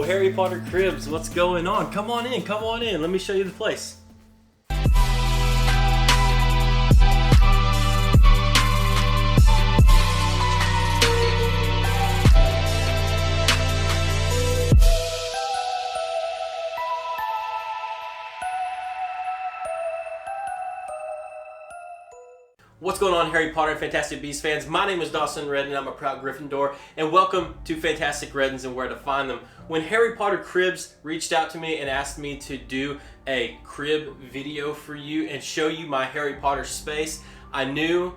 Harry Potter Cribs, what's going on? Come on in, let me show you the place. What's going on, Harry Potter and Fantastic Beasts fans? My name is Dawson Reddin, I'm a proud Gryffindor, and welcome to Fantastic Reddins and Where to Find Them. When Harry Potter Cribs reached out to me and asked me to do a crib video for you and show you my Harry Potter space, I knew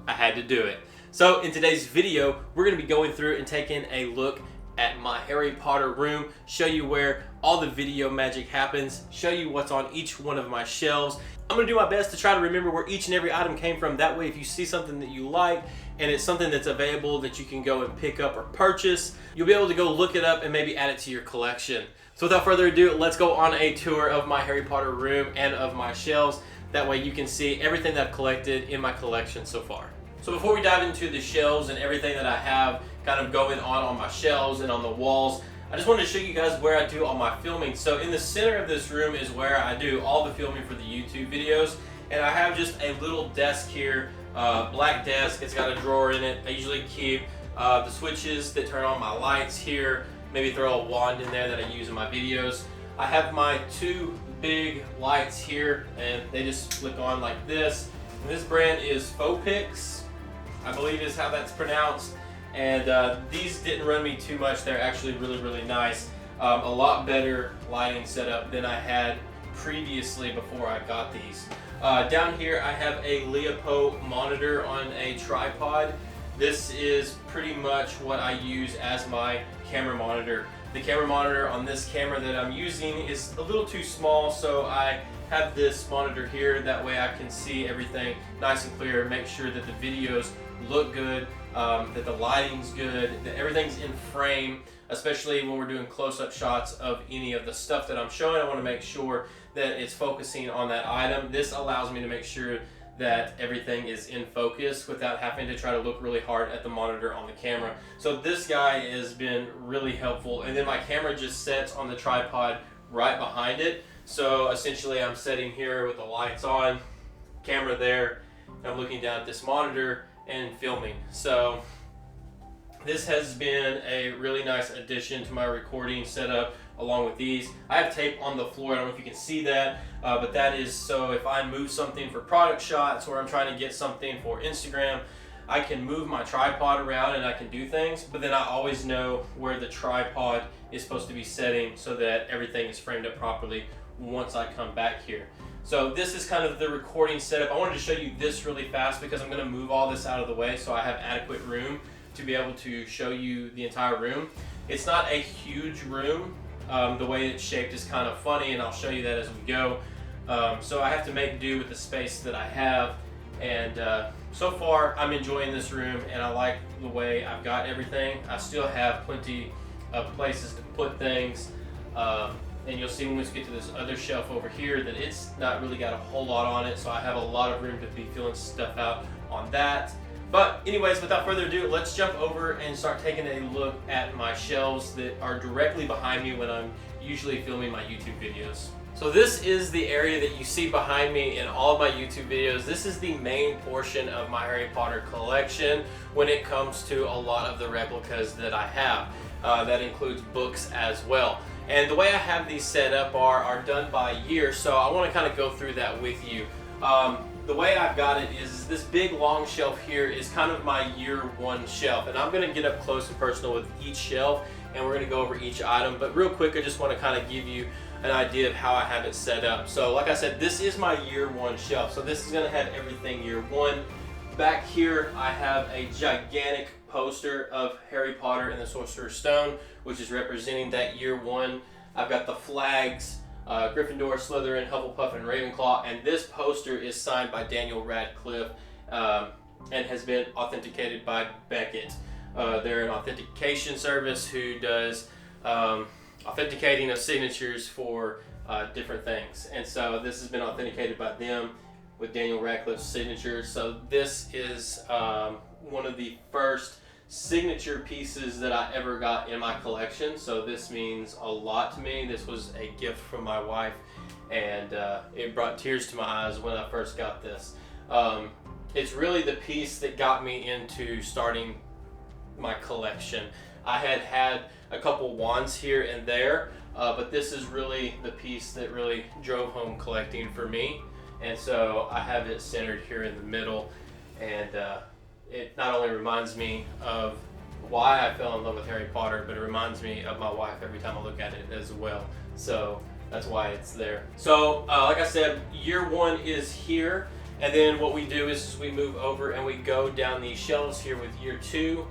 I had to do it. So in today's video, we're going to be going through and taking a look at my Harry Potter room, show you where all the video magic happens, show you what's on each one of my shelves. I'm going to do my best to try to remember where each and every item came from. That way, if you see something that you like and it's something that's available that you can go and pick up or purchase, you'll be able to go look it up and maybe add it to your collection. So without further ado, let's go on a tour of my Harry Potter room and of my shelves. That way you can see everything that I've collected in my collection so far. So before we dive into the shelves and everything that I have kind of going on my shelves and on the walls, I just wanted to show you guys where I do all my filming. So in the center of this room is where I do all the filming for the YouTube videos. And I have just a little desk here, black desk. It's got a drawer in it. I usually keep the switches that turn on my lights here. Maybe throw a wand in there that I use in my videos. I have my two big lights here and they just flick on like this. And this brand is Fopix, I believe is how that's pronounced. And these didn't run me too much. They're actually really nice. A lot better lighting setup than I had previously before I got these. Down here I have a Leopo monitor on a tripod. This is pretty much what I use as my camera monitor. The camera monitor on this camera that I'm using is a little too small, so I have this monitor here. That way I can see everything nice and clear, make sure that the videos look good, that the lighting's good, that everything's in frame, especially when we're doing close-up shots of any of the stuff that I'm showing. I want to make sure that it's focusing on that item. This allows me to make sure that everything is in focus without having to try to look really hard at the monitor on the camera. So this guy has been really helpful. And then my camera just sets on the tripod right behind it. So essentially I'm sitting here with the lights on, camera there, and I'm looking down at this monitor and filming. So this has been a really nice addition to my recording setup along with these. I have tape on the floor, I don't know if you can see that, but that is so if I move something for product shots or I'm trying to get something for Instagram, I can move my tripod around and I can do things, but then I always know where the tripod is supposed to be setting so that everything is framed up properly once I come back here. So this is kind of the recording setup. I wanted to show you this really fast because I'm going to move all this out of the way so I have adequate room to be able to show you the entire room. It's not a huge room. The way it's shaped is kind of funny, and I'll show you that as we go. So I have to make do with the space that I have, and so far I'm enjoying this room and I like the way I've got everything. I still have plenty of places to put things. And you'll see when we get to this other shelf over here that it's not really got a whole lot on it, so I have a lot of room to be filling stuff out on that. But anyways, without further ado, let's jump over and start taking a look at my shelves that are directly behind me when I'm usually filming my YouTube videos. So this is the area that you see behind me in all of my YouTube videos. This is the main portion of my Harry Potter collection when it comes to a lot of the replicas that I have. That includes books as well. And the way I have these set up are done by year, so I want to kind of go through that with you. The way I've got it is this big long shelf here is kind of my year one shelf, and I'm going to get up close and personal with each shelf and we're going to go over each item. But real quick, I just want to kind of give you an idea of how I have it set up. So like I said, this is my year one shelf, so this is going to have everything year one. Back here I have a gigantic poster of Harry Potter and the Sorcerer's Stone, which is representing that year one. I've got the flags, Gryffindor, Slytherin, Hufflepuff, and Ravenclaw, and this poster is signed by Daniel Radcliffe and has been authenticated by Beckett. They're an authentication service who does authenticating of signatures for different things, and so this has been authenticated by them with Daniel Radcliffe's signature. So this is one of the first signature pieces that I ever got in my collection, so this means a lot to me. This was a gift from my wife, and it brought tears to my eyes when I first got this. It's really the piece that got me into starting my collection. I had a couple wands here and there, but this is really the piece that really drove home collecting for me, and so I have it centered here in the middle, and it not only reminds me of why I fell in love with Harry Potter, but it reminds me of my wife every time I look at it as well. So that's why it's there. So like I said, year one is here, and then what we do is we move over and we go down these shelves here with year two,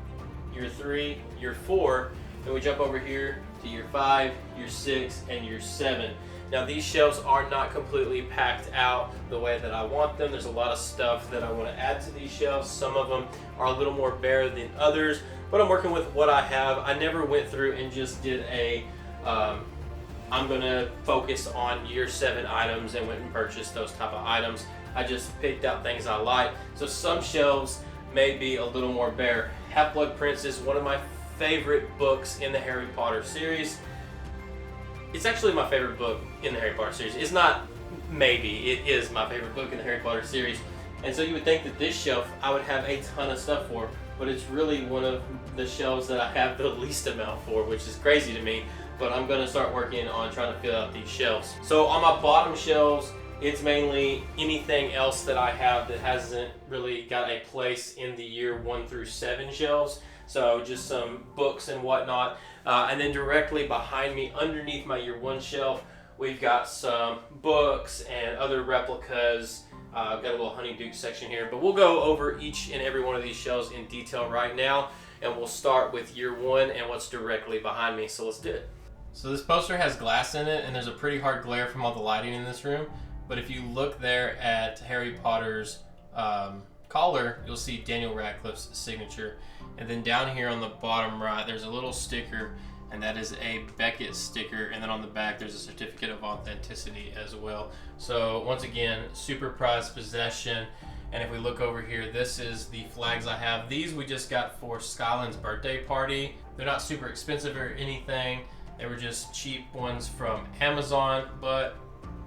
year three, year four, then we jump over here to year 5, year 6, and year 7. Now these shelves are not completely packed out the way that I want them. There's a lot of stuff that I want to add to these shelves. Some of them are a little more bare than others, but I'm working with what I have. I never went through and just did a, I'm going to focus on year 7 items and went and purchased those type of items. I just picked out things I like. So some shelves may be a little more bare. Half-Blood Prince is one of my favorite books in the Harry Potter series. It's actually my favorite book in the Harry Potter series. It's not maybe, it is my favorite book in the Harry Potter series. And so you would think that this shelf I would have a ton of stuff for, but it's really one of the shelves that I have the least amount for, which is crazy to me. But I'm going to start working on trying to fill out these shelves. So on my bottom shelves, it's mainly anything else that I have that hasn't really got a place in the year 1 through 7 shelves. So just some books and whatnot. And then directly behind me, underneath my year 1 shelf, we've got some books and other replicas. I've got a little Honeydew section here, but we'll go over each and every one of these shelves in detail right now. And we'll start with year 1 and what's directly behind me. So let's do it. So this poster has glass in it, and there's a pretty hard glare from all the lighting in this room. But if you look there at Harry Potter's collar, you'll see Daniel Radcliffe's signature. And then down here on the bottom right, there's a little sticker, and that is a Beckett sticker. And then on the back, there's a certificate of authenticity as well. So once again, super prized possession. And if we look over here, this is the flags I have. These we just got for Skyland's birthday party. They're not super expensive or anything. They were just cheap ones from Amazon, but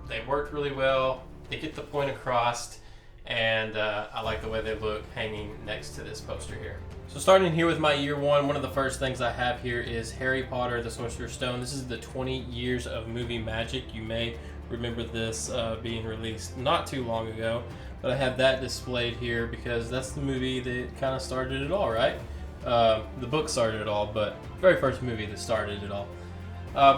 they worked really well. They get the point across, and I like the way they look hanging next to this poster here. So starting here with my year 1, one of the first things I have here is Harry Potter, the Sorcerer's Stone. This is the 20 years of movie magic. You may remember this being released not too long ago, but I have that displayed here because that's the movie that kind of started it all, right? The book started it all, but very first movie that started it all.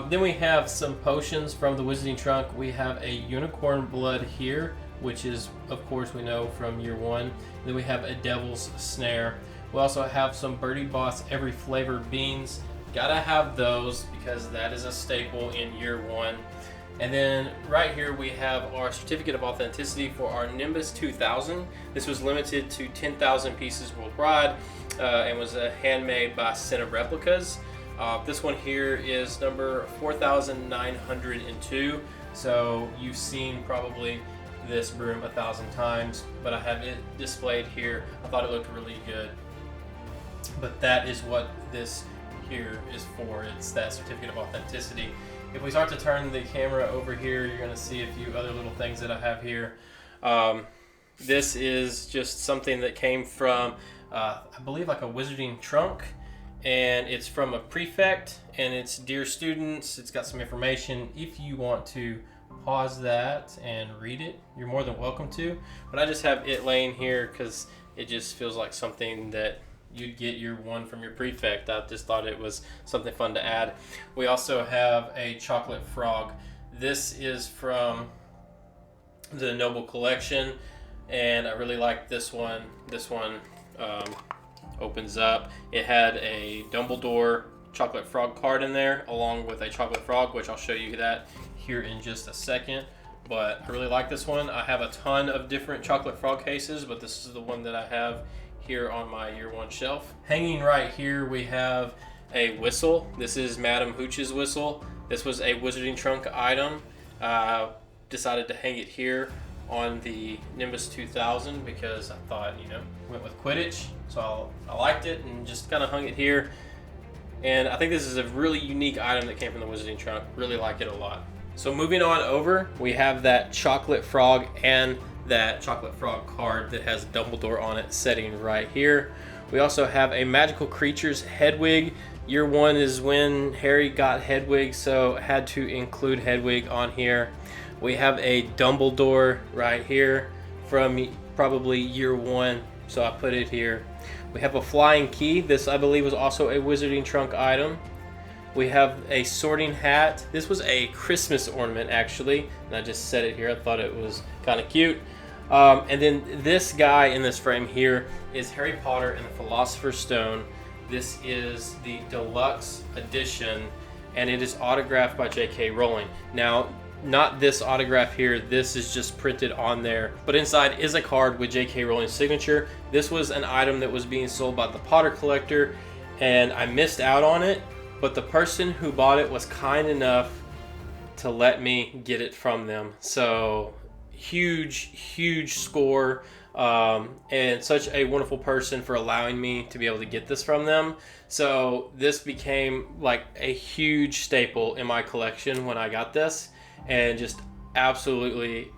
Then we have some potions from the Wizarding Trunk. We have a unicorn blood here, which is, of course, we know from year 1. Then we have a devil's snare. We also have some Birdie Boss every flavor beans. Gotta have those because that is a staple in year 1. And then right here we have our certificate of authenticity for our Nimbus 2000. This was limited to 10,000 pieces worldwide and was handmade by Center Replicas. This one here is number 4,902. So you've seen probably this broom 1,000 times, but I have it displayed here. I thought it looked really good. But that is what this here is for. It's that certificate of authenticity. If we start to turn the camera over here, you're going to see a few other little things that I have here. This is just something that came from, I believe, like a Wizarding Trunk. And it's from a prefect, and it's dear students. It's got some information. If you want to pause that and read it, you're more than welcome to. But I just have it laying here because it just feels like something that you'd get year 1 from your prefect. I just thought it was something fun to add. We also have a chocolate frog. This is from the Noble Collection, and I really like this one. This one opens up. It had a Dumbledore chocolate frog card in there along with a chocolate frog, which I'll show you that here in just a second. But I really like this one. I have a ton of different chocolate frog cases, but this is the one that I have here on my year 1 shelf. Hanging right here we have a whistle. This is Madam Hooch's whistle. This was a Wizarding Trunk item. Decided to hang it here on the Nimbus 2000 because I thought, you know, went with Quidditch, so I liked it and just kind of hung it here. And I think this is a really unique item that came from the Wizarding Trunk. Really like it a lot. So moving on over, we have that chocolate frog and that chocolate frog card that has Dumbledore on it sitting right here. We also have a Magical Creatures Hedwig. Year one is when Harry got Hedwig, so had to include Hedwig on here. We have a Dumbledore right here from probably year one, so I put it here. We have a flying key. This, I believe, was also a Wizarding Trunk item. We have a sorting hat. This was a Christmas ornament, actually, and I just set it here. I thought it was kind of cute. And then this guy in this frame here is Harry Potter and the Philosopher's Stone. This is the deluxe edition, and it is autographed by J.K. Rowling. Now, not this autograph here, this is just printed on there, but inside is a card with J.K. Rowling's signature. This was an item that was being sold by the Potter Collector, and I missed out on it, but the person who bought it was kind enough to let me get it from them. So huge score, and such a wonderful person for allowing me to be able to get this from them. So this became like a huge staple in my collection when I got this, and just absolutely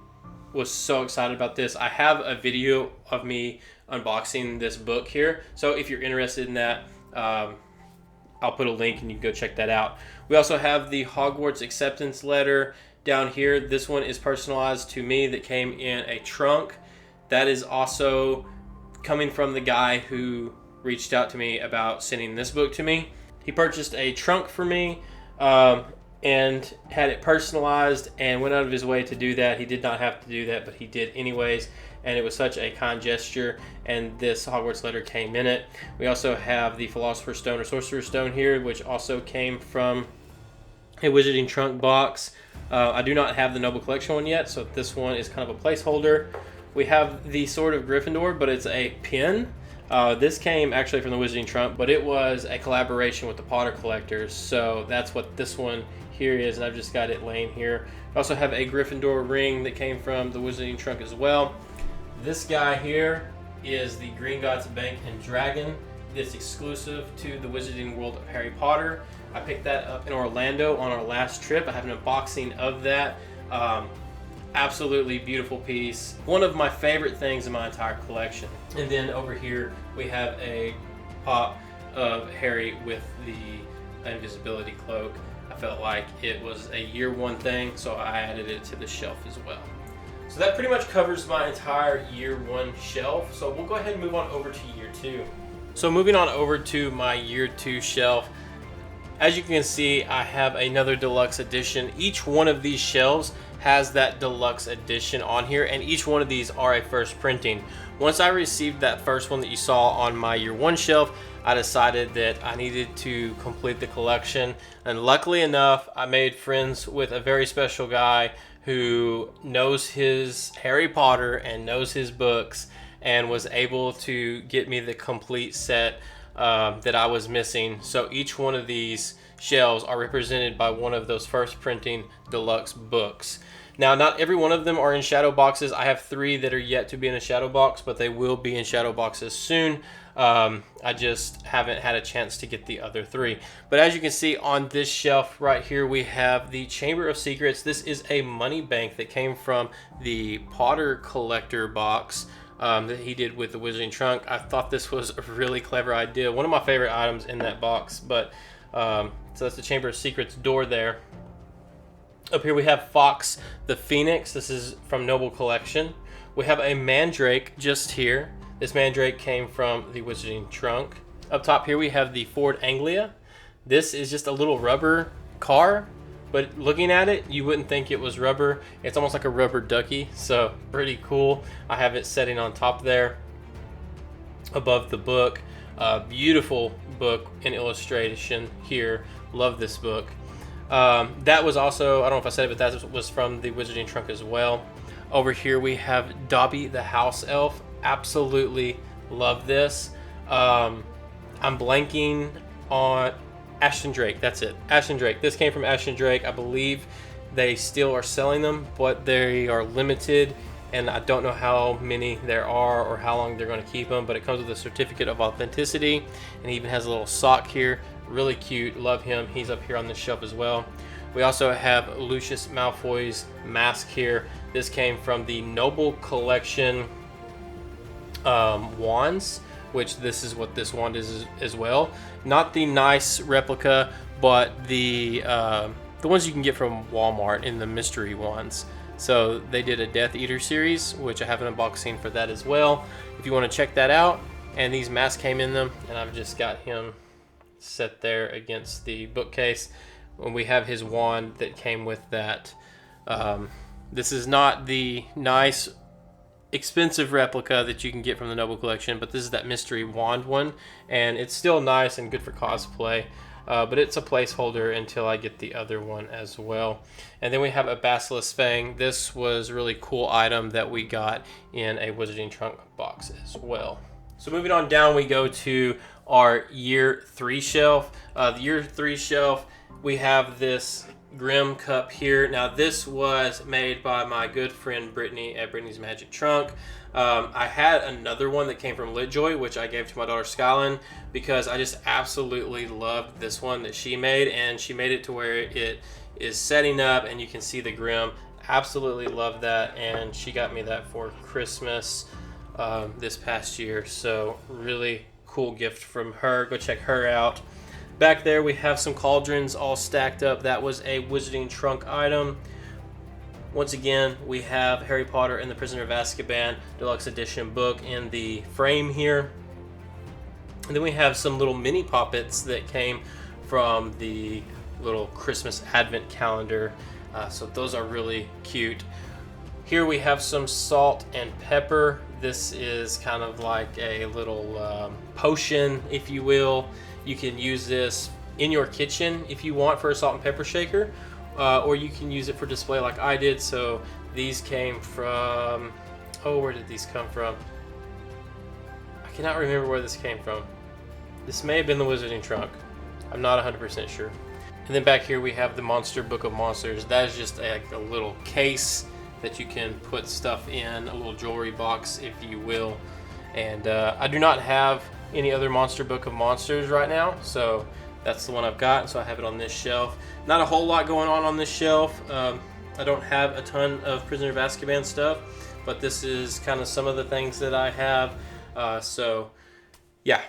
was so excited about this. I have a video of me unboxing this book here, so if you're interested in that, I'll put a link and you can go check that out. We also have the Hogwarts acceptance letter down here. This one is personalized to me, that came in a trunk. That is also coming from the guy who reached out to me about sending this book to me. He purchased a trunk for me and had it personalized and went out of his way to do that. He did not have to do that, but he did anyways, and it was such a kind gesture, and this Hogwarts letter came in it. We also have the Philosopher's Stone or Sorcerer's Stone here, which also came from a Wizarding Trunk box. I do not have the Noble Collection one yet, so this one is kind of a placeholder. We have the Sword of Gryffindor, but it's a pin. This came actually from the Wizarding Trunk, but it was a collaboration with the Potter Collectors, so that's what this one here is, and I've just got it laying here. I also have a Gryffindor ring that came from the Wizarding Trunk as well. This guy here is the Gringotts Bank and Dragon. It's exclusive to the Wizarding World of Harry Potter. I picked that up in Orlando on our last trip. I have an unboxing of that. Absolutely beautiful piece. One of my favorite things in my entire collection. And then over here we have a pop of Harry with the invisibility cloak. I felt like it was a year one thing, so I added it to the shelf as well. So that pretty much covers my entire year one shelf. So we'll go ahead and move on over to year two. So moving on over to my year two shelf, as you can see, I have another deluxe edition. Each one of these shelves has that deluxe edition on here, and each one of these are a first printing. Once I received that first one that you saw on my year one shelf, I decided that I needed to complete the collection, and luckily enough, I made friends with a very special guy who knows his Harry Potter and knows his books, and was able to get me the complete set that I was missing. So each one of these shelves are represented by one of those first printing deluxe books. Now, not every one of them are in shadow boxes. I have 3 that are yet to be in a shadow box, but they will be in shadow boxes soon. I just haven't had a chance to get the other 3. But as you can see on this shelf right here, we have the Chamber of Secrets. This is a money bank that came from the Potter Collector box that he did with the Wizarding Trunk. I thought this was a really clever idea. One of my favorite items in that box. But so that's the Chamber of Secrets door there. Up here we have Fox the Phoenix. This is from Noble Collection. We have a Mandrake just here. This Mandrake came from the Wizarding Trunk. Up top here we have the Ford Anglia. This is just a little rubber car, but looking at it, you wouldn't think it was rubber. It's almost like a rubber ducky, so pretty cool. I have it sitting on top there above the book. Beautiful book and illustration here. Love this book. That was also, I don't know if I said it, but that was from the Wizarding Trunk as well. Over here we have Dobby the House Elf. Absolutely love this. I'm blanking on Ashton Drake. That's it. Ashton Drake. This came from Ashton Drake. I believe they still are selling them, but they are limited, and I don't know how many there are or how long they're going to keep them, but it comes with a certificate of authenticity, and he even has a little sock here. Really cute. Love him. He's up here on this shelf as well. We also have Lucius Malfoy's mask here. This came from the Noble Collection wands, which this is what this wand is as well. Not the nice replica, but the ones you can get from Walmart in the mystery ones. So they did a Death Eater series, which I have an unboxing for that as well, if you want to check that out. And these masks came in them, and I've just got him set there against the bookcase. When we have his wand that came with that. This is not the nice expensive replica that you can get from the Noble Collection, but this is that mystery wand one, and it's still nice and good for cosplay, but it's a placeholder until I get the other one as well. And then we have a Basilisk Fang. This was a really cool item that we got in a Wizarding Trunk box as well. So moving on down, we go to our year 3 shelf. The year 3 shelf, we have this Grimm cup here. Now this was made by my good friend Brittany at Brittany's Magic Trunk. I had another one that came from LitJoy, which I gave to my daughter Skylin, because I just absolutely loved this one that she made, and she made it to where it is setting up and you can see the Grimm. Absolutely love that, and she got me that for Christmas this past year. So really cool gift from her. Go check her out. Back there we have some cauldrons all stacked up. That was a Wizarding Trunk item. Once again, we have Harry Potter and the Prisoner of Azkaban Deluxe Edition book in the frame here. And then we have some little mini poppets that came from the little Christmas Advent calendar. So those are really cute. Here we have some salt and pepper. This is kind of like a little potion, if you will. You can use this in your kitchen if you want for a salt and pepper shaker, or you can use it for display like I did. So these came from, oh, where did these come from? I cannot remember where this came from. This may have been the Wizarding Trunk. I'm not 100% sure. And then back here we have the Monster Book of Monsters. That is just a little case that you can put stuff in, a little jewelry box, if you will. And I do not have any other Monster Book of Monsters right now, so that's the one I've got, so I have it on this shelf. Not a whole lot going on this shelf. I don't have a ton of Prisoner of Azkaban stuff, but this is kind of some of the things that I have. So yeah,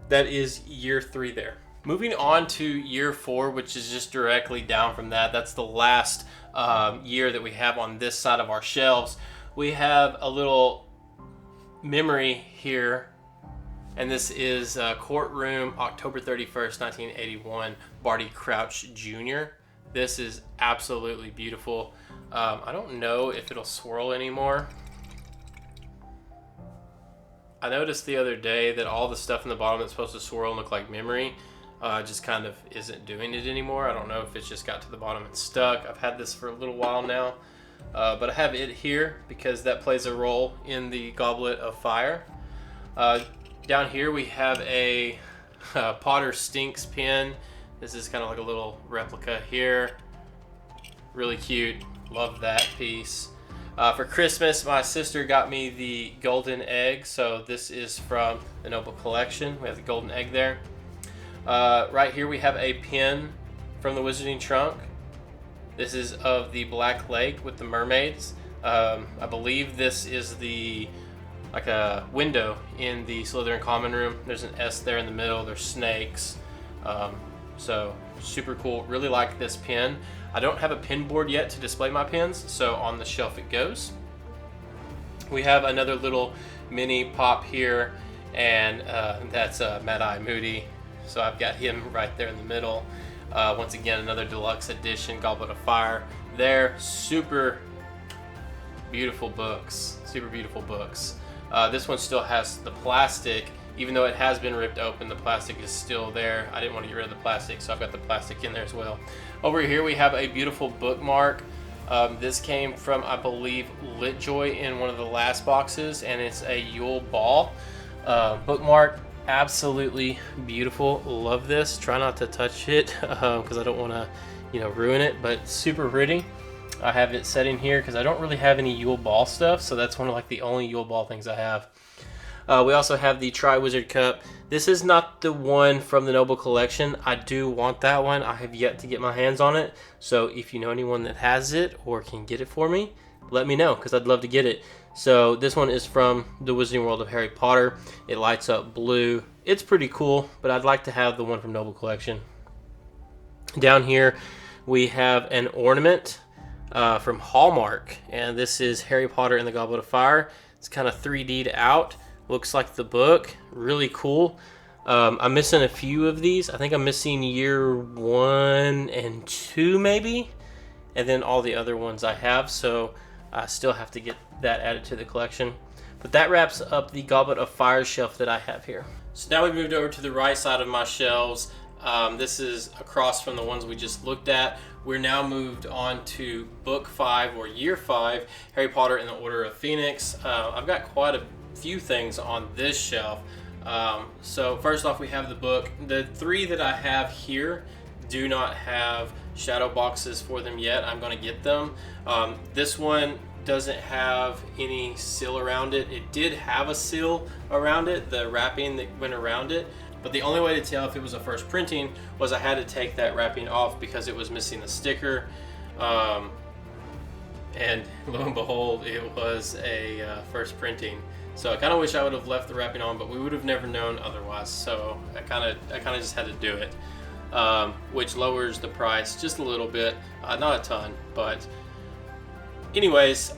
that is year 3 there. Moving on to year 4, which is just directly down from that. That's the last year that we have on this side of our shelves. We have a little memory here, and this is Courtroom, October 31st, 1981, Barty Crouch Jr. This is absolutely beautiful. I don't know if it'll swirl anymore. I noticed the other day that all the stuff in the bottom that's supposed to swirl and look like memory just kind of isn't doing it anymore. I don't know if it's just got to the bottom and stuck. I've had this for a little while now, but I have it here because that plays a role in the Goblet of Fire. Down here we have a Potter Stinks pin. This is kind of like a little replica here. Really cute. Love that piece. For Christmas, my sister got me the golden egg. So this is from the Noble Collection. We have the golden egg there. Right here we have a pin from the Wizarding Trunk. This is of the Black Lake with the mermaids. I believe this is like a window in the Slytherin common room. There's an S there in the middle. There's snakes. So super cool. Really like this pin. I don't have a pin board yet to display my pins, so on the shelf it goes. We have another little mini pop here, and that's Mad-Eye Moody. So I've got him right there in the middle. Once again, another deluxe edition Goblet of Fire. They're super beautiful books. Super beautiful books. This one still has the plastic. Even though it has been ripped open, the plastic is still there. I didn't want to get rid of the plastic, so I've got the plastic in there as well. Over here we have a beautiful bookmark. This came from, I believe, LitJoy in one of the last boxes, and it's a Yule Ball bookmark. Absolutely beautiful. Love this. Try not to touch it because I don't want to, ruin it, but super pretty. I have it set in here because I don't really have any Yule Ball stuff, so that's one of like the only Yule Ball things I have. We also have the Tri-Wizard Cup. This is not the one from the Noble Collection. I do want that one. I have yet to get my hands on it. So if you know anyone that has it or can get it for me, let me know because I'd love to get it. So this one is from the Wizarding World of Harry Potter. It lights up blue. It's pretty cool, but I'd like to have the one from Noble Collection. Down here we have an ornament from Hallmark, and this is Harry Potter and the Goblet of Fire. It's kind of 3D'd out. Looks like the book. Really cool. I'm missing a few of these. I think I'm missing year 1 and 2 maybe. And then all the other ones I have. So I still have to get that added to the collection. But that wraps up the Goblet of Fire shelf that I have here. So now we've moved over to the right side of my shelves. This is across from the ones we just looked at. We're now moved on to book 5 or year 5, Harry Potter and the Order of Phoenix. I've got quite a few things on this shelf. So first off, we have the book. The 3 that I have here do not have shadow boxes for them yet. I'm going to get them. This one doesn't have any seal around it. It did have a seal around it, the wrapping that went around it. But the only way to tell if it was a first printing was I had to take that wrapping off because it was missing the sticker. And lo and behold, it was a first printing. So I kind of wish I would have left the wrapping on, but we would have never known otherwise. So I kind of just had to do it, which lowers the price just a little bit, not a ton, but anyways,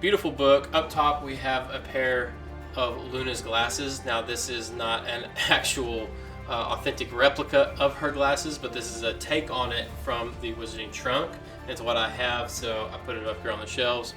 beautiful book. Up top we have a pair of Luna's glasses. Now this is not an actual authentic replica of her glasses, but this is a take on it from the Wizarding Trunk. It's what I have, so I put it up here on the shelves.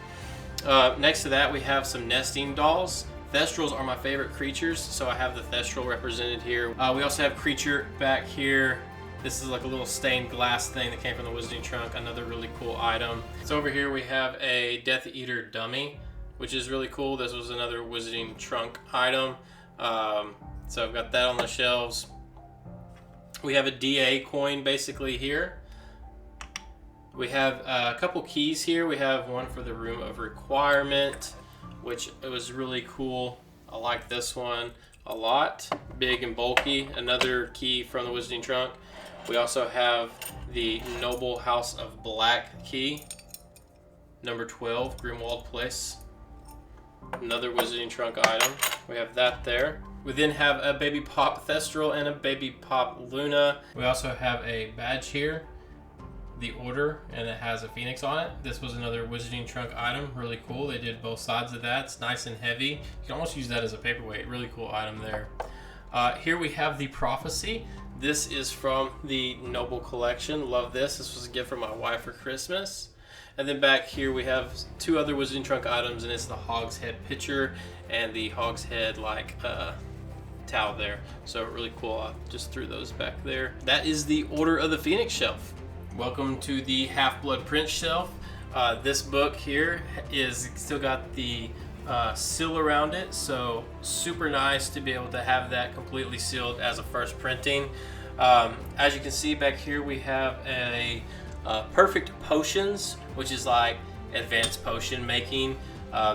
Next to that we have some nesting dolls. Thestrals are my favorite creatures, so I have the Thestral represented here. We also have Creature back here. This is like a little stained glass thing that came from the Wizarding Trunk, another really cool item. So over here we have a Death Eater dummy, which is really cool. This was another Wizarding Trunk item. So I've got that on the shelves. We have a DA coin basically here. We have a couple keys here. We have one for the Room of Requirement, which it was really cool. I like this one a lot. Big and bulky. Another key from the Wizarding Trunk. We also have the Noble House of Black key, number 12, Grimwald Place. Another Wizarding Trunk item. We have that there. We then have a Baby Pop Thestral and a Baby Pop Luna. We also have a badge here, the Order, and it has a phoenix on it. This was another Wizarding Trunk item. Really cool. They did both sides of that. It's nice and heavy. You can almost use that as a paperweight. Really cool item there. Here we have the Prophecy. This is from the Noble Collection. Love this. This was a gift from my wife for Christmas. And then back here we have 2 other Wizarding Trunk items, and it's the Hog's Head pitcher and the Hog's Head towel there. So really cool. I just threw those back there. That is the Order of the Phoenix shelf. Welcome to the Half-Blood Prince shelf. This book here is still got the seal around it, so super nice to be able to have that completely sealed as a first printing. As you can see back here we have a Perfect Potions, which is like advanced potion making.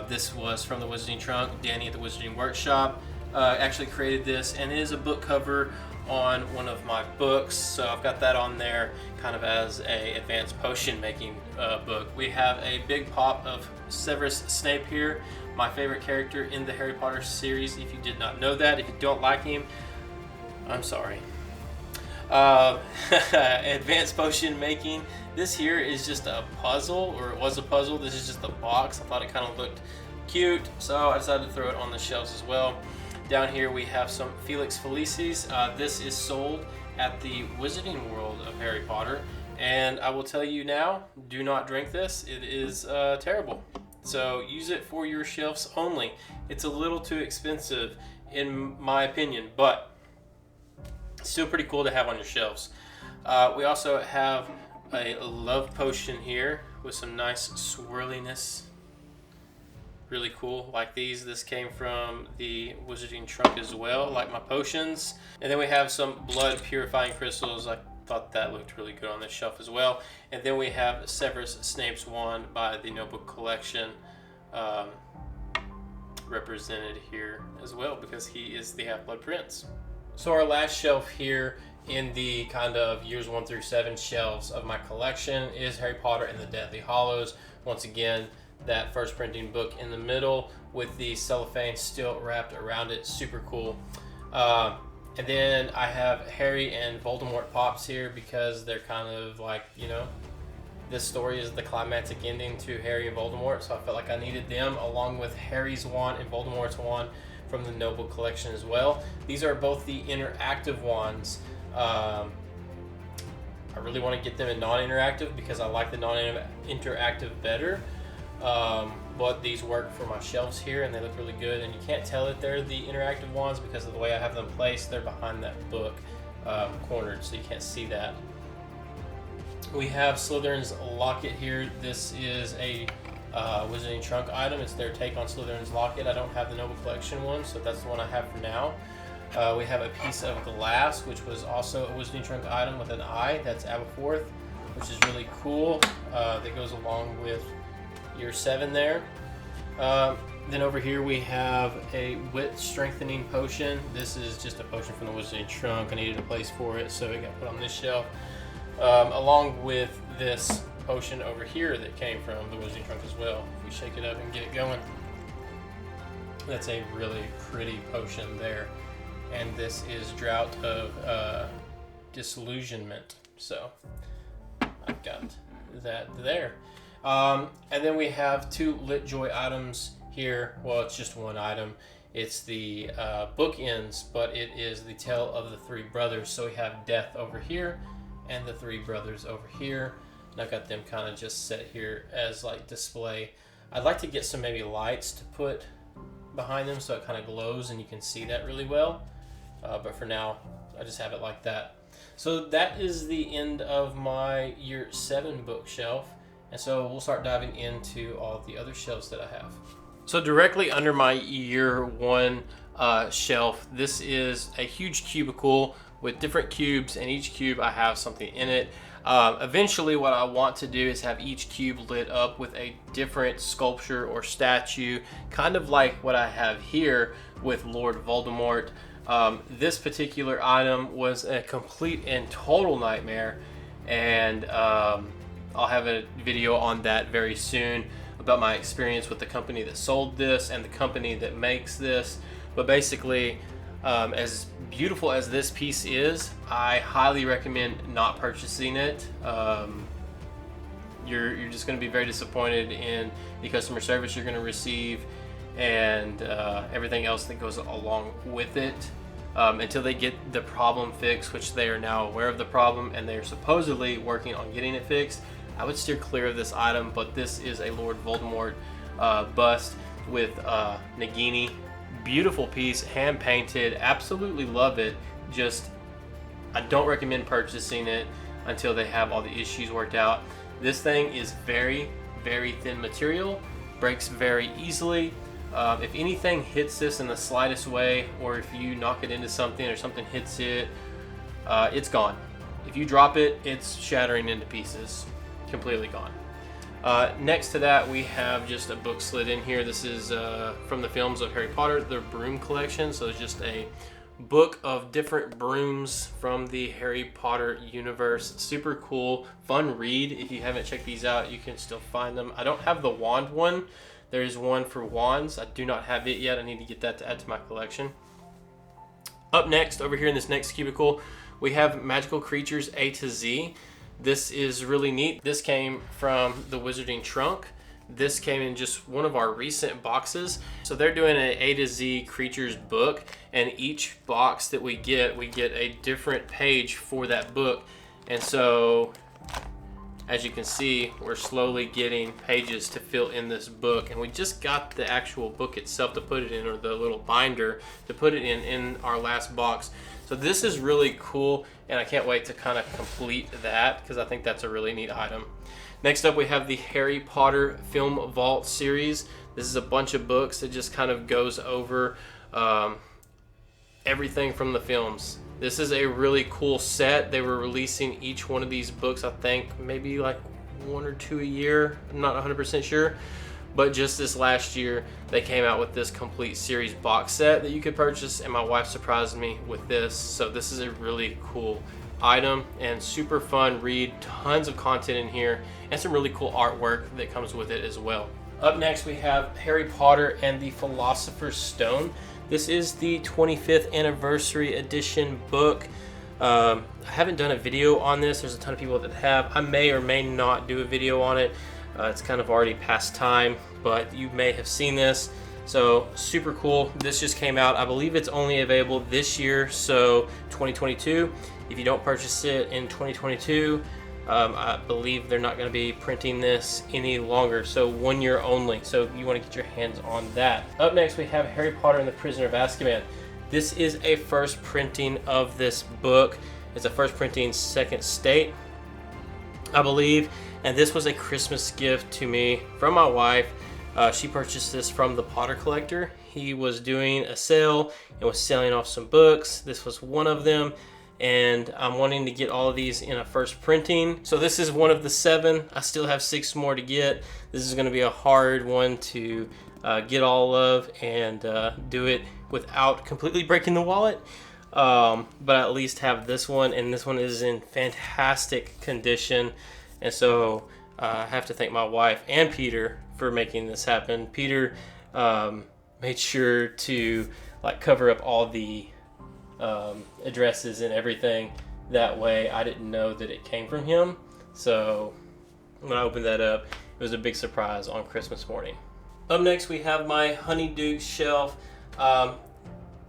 This was from the Wizarding Trunk. Danny at the Wizarding Workshop actually created this, and it is a book cover on one of my books, so I've got that on there kind of as a advanced potion making book. We have a big pop of Severus Snape here, my favorite character in the Harry Potter series. If you did not know that, if you don't like him, I'm sorry. Advanced potion making. This here is just a puzzle, or it was a puzzle. This is just a box. I thought it kind of looked cute, so I decided to throw it on the shelves as well. Down here we have some Felix Felicis. This is sold at the Wizarding World of Harry Potter, and I will tell you now, do not drink this. It is terrible. So use it for your shelves only. It's a little too expensive in my opinion, but still pretty cool to have on your shelves. We also have a love potion here with some nice swirliness. Really cool, like these. This came from the Wizarding Trunk as well, like my potions. And then we have some blood purifying crystals. I thought that looked really good on this shelf as well. And then we have Severus Snape's wand by the Notebook Collection, represented here as well because he is the Half-Blood Prince. So our last shelf here in the kind of years 1 through 7 shelves of my collection is Harry Potter and the Deathly Hallows. Once again, that first printing book in the middle with the cellophane still wrapped around it. Super cool. And then I have Harry and Voldemort pops here because they're kind of like, you know, this story is the climactic ending to Harry and Voldemort, so I felt like I needed them along with Harry's wand and Voldemort's wand from the Notebook Collection as well. These are both the interactive wands. I really want to get them in non-interactive because I like the non-interactive better. But these work for my shelves here and they look really good, and you can't tell that they're the interactive ones because of the way I have them placed. They're behind that book, cornered, so you can't see that. We have Slytherin's locket here. This is a Wizarding Trunk item. It's their take on Slytherin's locket. I don't have the Noble Collection one, so that's the one I have for now. We have a piece of glass, which was also a Wizarding Trunk item with an eye. That's Aberforth, which is really cool. That goes along with year 7 there. Then over here we have a wit strengthening potion. This is just a potion from the Wizarding Trunk. I needed a place for it, so it got put on this shelf. Along with this potion over here that came from the Wizarding Trunk as well. If we shake it up and get it going, that's a really pretty potion there. And this is Drought of Disillusionment. So I've got that there. And then we have 2 Lit Joy items here. Well, it's just one item. It's the bookends, but it is the Tale of the 3 Brothers. So we have Death over here and the 3 brothers over here. And I've got them kind of just set here as like display. I'd like to get some maybe lights to put behind them so it kind of glows and you can see that really well. But for now, I just have it like that. So that is the end of my year 7 bookshelf. And so we'll start diving into all the other shelves that I have. So directly under my year 1 shelf, this is a huge cubicle with different cubes, and each cube I have something in it. Eventually what I want to do is have each cube lit up with a different sculpture or statue, kind of like what I have here with Lord Voldemort. This particular item was a complete and total nightmare, and I'll have a video on that very soon about my experience with the company that sold this and the company that makes this. But basically, as beautiful as this piece is, I highly recommend not purchasing it. You're just going to be very disappointed in the customer service you're going to receive and everything else that goes along with it until they get the problem fixed, which they are now aware of the problem and they're supposedly working on getting it fixed. I would steer clear of this item, but this is a Lord Voldemort bust with Nagini. Beautiful piece, hand painted, absolutely love it. Just, I don't recommend purchasing it until they have all the issues worked out. This thing is very, very thin material, breaks very easily. If anything hits this in the slightest way, or if you knock it into something or something hits it, it's gone. If you drop it, it's shattering into pieces. Completely gone. Next to that, we have just a book slid in here. This is from the films of Harry Potter, the Broom Collection. So it's just a book of different brooms from the Harry Potter universe. Super cool, fun read. If you haven't checked these out, you can still find them. I don't have the wand one. There is one for wands. I do not have it yet. I need to get that to add to my collection. Up next, over here in this next cubicle, we have Magical Creatures A to Z. This is really neat. This came from the Wizarding Trunk. This came in just one of our recent boxes. So they're doing an A to Z Creatures book, and each box that we get a different page for that book. And so, as you can see, we're slowly getting pages to fill in this book. And we just got the actual book itself to put it in, or the little binder to put it in our last box. So this is really cool, and I can't wait to kind of complete that because I think that's a really neat item. Next up, we have the Harry Potter Film Vault series. This is a bunch of books that just kind of goes over everything from the films. This is a really cool set. They were releasing each one of these books, I think maybe like 1 or 2 a year. I'm not 100% sure. But just this last year, they came out with this complete series box set that you could purchase, and my wife surprised me with this. So this is a really cool item and super fun read. Tons of content in here and some really cool artwork that comes with it as well. Up next, we have Harry Potter and the Philosopher's Stone. This is the 25th anniversary edition book. I haven't done a video on this. There's a ton of people that have. I may or may not do a video on it. It's kind of already past time, but you may have seen this. So super cool. This just came out. I believe it's only available this year, so 2022. If you don't purchase it in 2022, I believe they're not going to be printing this any longer, so 1 year only. So you want to get your hands on that. Up next, we have Harry Potter and the Prisoner of Azkaban. This is a first printing of this book. It's a first printing, second state, I believe. And this was a Christmas gift to me from my wife. She purchased this from the Potter Collector. He was doing a sale and was selling off some books. This was one of them. And I'm wanting to get all of these in a first printing. So this is one of the 7. I still have 6 more to get. This is going to be a hard one to get all of and do it without completely breaking the wallet. But at least have this one, and this one is in fantastic condition. And so I have to thank my wife and Peter for making this happen. Peter made sure to cover up all the addresses and everything. That way I didn't know that it came from him. So when I opened that up, it was a big surprise on Christmas morning. Up next, we have my Honeydew shelf.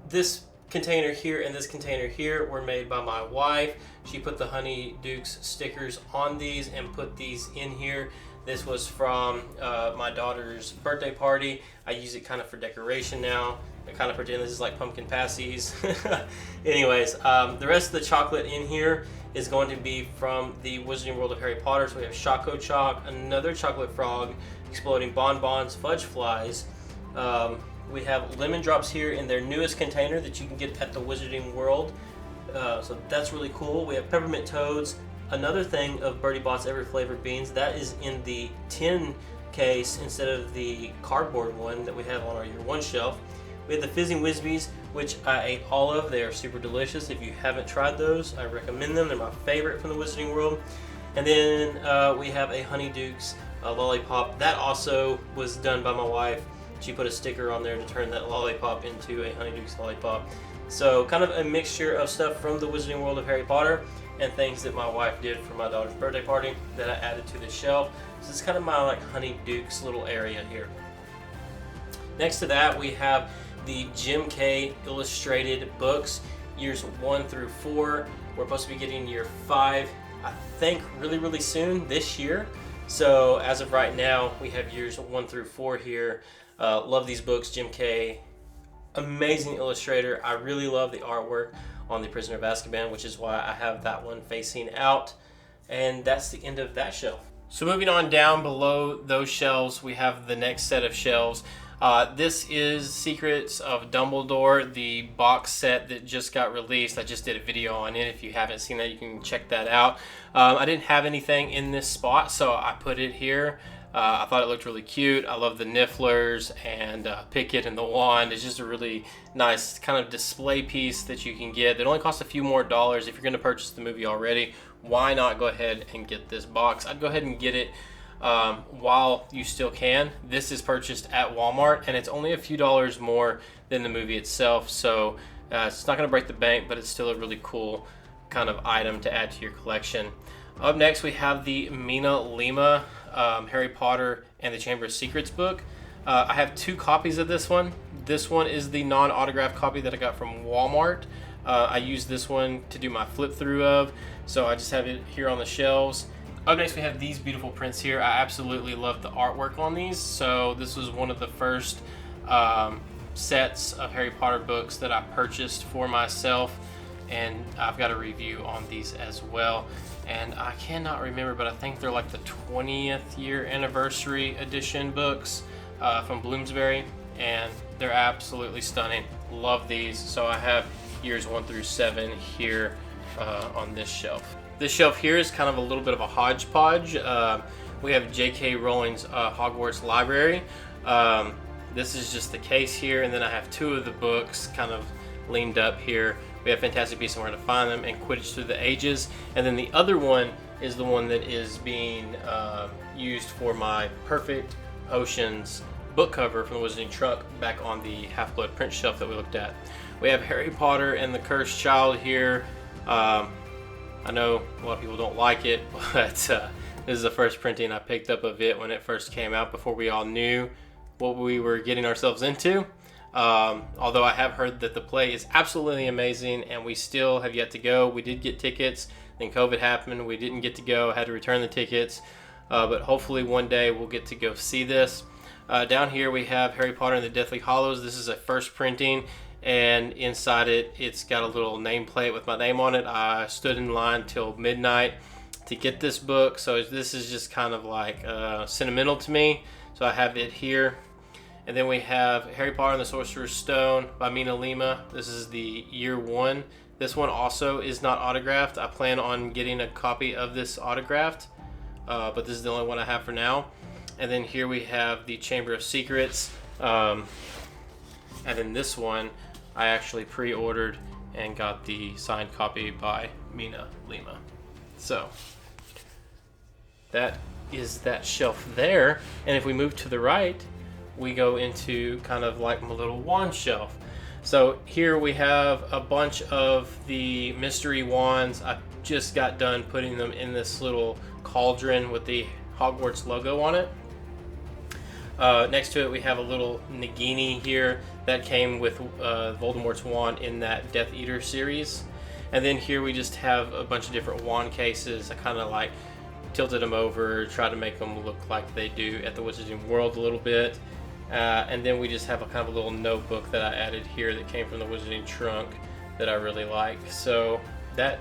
This container here and this container here were made by my wife. She put the Honeydukes stickers on these and put these in here. This was from my daughter's birthday party. I use it kind of for decoration now. I kind of pretend this is like pumpkin passies. Anyways, the rest of the chocolate in here is going to be from the Wizarding World of Harry Potter. So we have Choco Choc, another chocolate frog, exploding bonbons, fudge flies. We have lemon drops here in their newest container that you can get at the Wizarding World. So that's really cool. We have peppermint toads. Another thing of Bertie Bott's Every Flavor beans, that is in the tin case instead of the cardboard one that we have on our Year 1 shelf. We have the Fizzing Whizbees, which I ate all of. They are super delicious. If you haven't tried those, I recommend them. They're my favorite from the Wizarding World. And then we have a Honeydukes lollipop. That also was done by my wife. She put a sticker on there to turn that lollipop into a Honeydukes lollipop. So kind of a mixture of stuff from the Wizarding World of Harry Potter and things that my wife did for my daughter's birthday party that I added to the shelf. So it's kind of my Honeydukes little area here. Next to that, we have the Jim K illustrated books, years 1 through 4. We're supposed to be getting year 5, I think, really soon this year. So as of right now, we have years 1 through 4 here. Love these books. Jim K, amazing illustrator. I really love the artwork on the Prisoner of Azkaban, which is why I have that one facing out. And that's the end of that shelf. So moving on down below those shelves, we have the next set of shelves. This is Secrets of Dumbledore, the box set that just got released. I just did a video on it. If you haven't seen that, you can check that out. I didn't have anything in this spot, so I put it here. I thought it looked really cute. I love the Nifflers and Pickett and the wand. It's just a really nice kind of display piece that you can get. It only costs a few more dollars. If you're going to purchase the movie already, why not go ahead and get this box? I'd go ahead and get it while you still can. This is purchased at Walmart, and it's only a few dollars more than the movie itself. So it's not going to break the bank, but it's still a really cool kind of item to add to your collection. Up next, we have the Mina Lima Harry Potter and the Chamber of Secrets book. I have 2 copies of this one. This one is the non-autographed copy that I got from Walmart. I used this one to do my flip through of, so I just have it here on the shelves. Up next, we have these beautiful prints here. I absolutely love the artwork on these. So this was one of the first sets of Harry Potter books that I purchased for myself, and I've got a review on these as well. And I cannot remember, but I think they're like the 20th year anniversary edition books from Bloomsbury, and they're absolutely stunning. Love these. So I have years 1 through 7 here on this shelf. This shelf here is kind of a little bit of a hodgepodge. We have J.K. Rowling's Hogwarts Library. This is just the case here, and then I have 2 of the books kind of leaned up here. We have Fantastic Beasts and Where to Find Them and Quidditch Through the Ages. And then the other one is the one that is being used for my Perfect Potions book cover from the Wizarding Trunk back on the Half-Blood Prince shelf that we looked at. We have Harry Potter and the Cursed Child here. I know a lot of people don't like it, but this is the first printing I picked up of it when it first came out, before we all knew what we were getting ourselves into. Although I have heard that the play is absolutely amazing, and we still have yet to go. We did get tickets, then COVID happened. We didn't get to go, had to return the tickets, but hopefully one day we'll get to go see this. Down here we have Harry Potter and the Deathly Hallows. This is a first printing, and inside it's got a little nameplate with my name on it. I stood in line till midnight to get this book, so this is just kind of like sentimental to me, so I have it here. And then we have Harry Potter and the Sorcerer's Stone by Mina Lima. This is the year 1. This one also is not autographed. I plan on getting a copy of this autographed, but this is the only one I have for now. And then here we have the Chamber of Secrets. And then this one I actually pre-ordered and got the signed copy by Mina Lima. So that is that shelf there. And if we move to the right, we go into kind of like my little wand shelf. So here we have a bunch of the mystery wands. I just got done putting them in this little cauldron with the Hogwarts logo on it. Next to it we have a little Nagini here that came with Voldemort's wand in that Death Eater series. And then here we just have a bunch of different wand cases. I kind of like tilted them over, tried to make them look like they do at the Wizarding World a little bit. And then we just have a kind of a little notebook that I added here that came from the Wizarding Trunk that I really like. So that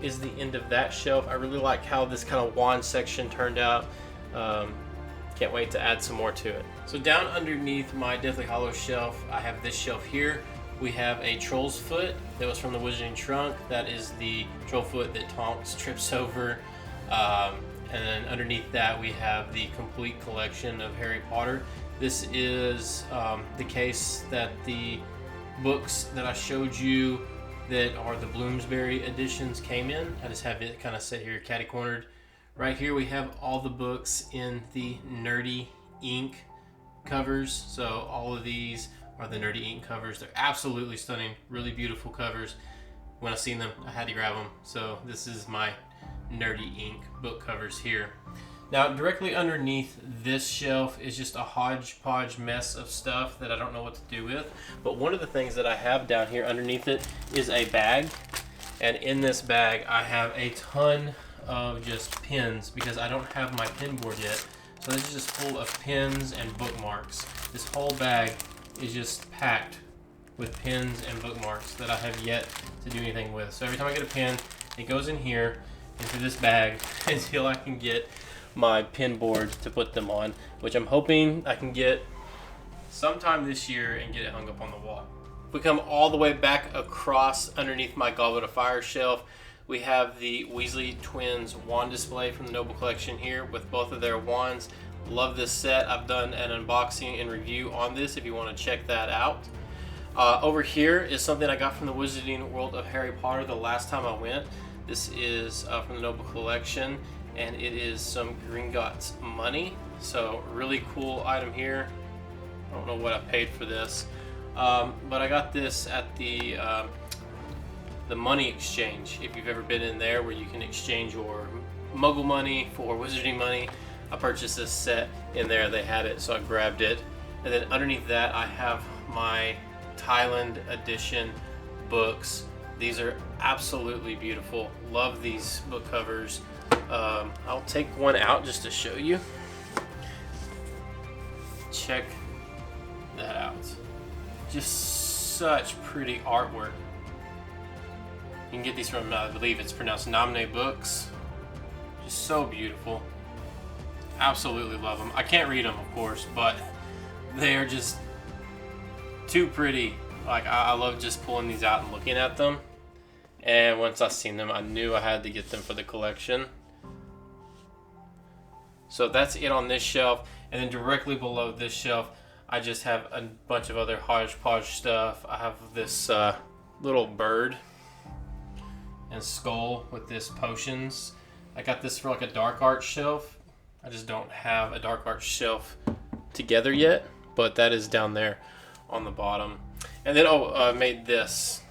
is the end of that shelf. I really like how this kind of wand section turned out. Can't wait to add some more to it. So down underneath my Deathly Hallows shelf, I have this shelf here. We have a Troll's Foot that was from the Wizarding Trunk. That is the troll foot that Tonks trips over. And then underneath that we have the complete collection of Harry Potter. This is the case that the books that I showed you that are the Bloomsbury editions came in. I just have it kind of sit here catty-cornered. Right here we have all the books in the Nerdy ink covers. So all of these are the Nerdy ink covers. They're absolutely stunning, really beautiful covers. When I seen them, I had to grab them. So this is my Nerdy ink book covers here. Now directly underneath this shelf is just a hodgepodge mess of stuff that I don't know what to do with. But one of the things that I have down here underneath it is a bag. And in this bag I have a ton of just pins because I don't have my pin board yet. So this is just full of pins and bookmarks. This whole bag is just packed with pins and bookmarks that I have yet to do anything with. So every time I get a pin, it goes in here into this bag until I can get my pin board to put them on, which I'm hoping I can get sometime this year and get it hung up on the wall. If we come all the way back across underneath my Goblet of Fire shelf, we have the Weasley Twins wand display from the Noble Collection here with both of their wands. Love this set. I've done an unboxing and review on this if you want to check that out. Over here is something I got from the Wizarding World of Harry Potter the last time I went. This is from the Noble Collection, and it is some Gringotts money. So really cool item here. I don't know what I paid for this, but I got this at the money exchange. If you've ever been in there where you can exchange your Muggle money for Wizarding money, I purchased this set in there. They had it, so I grabbed it. And then underneath that, I have my Thailand edition books. These are absolutely beautiful. Love these book covers. I'll take one out just to show you. Check that out. Just such pretty artwork. You can get these from, I believe it's pronounced Namne Books. Just so beautiful. Absolutely love them. I can't read them, of course, but they are just too pretty Like I love just pulling these out and looking at them. And once I seen them, I knew I had to get them for the collection. So that's it on this shelf. And then directly below this shelf, I just have a bunch of other hodgepodge stuff. I have this little bird and skull with this potions. I got this for like a dark art shelf. I just don't have a dark art shelf together yet, but that is down there on the bottom. And then I made this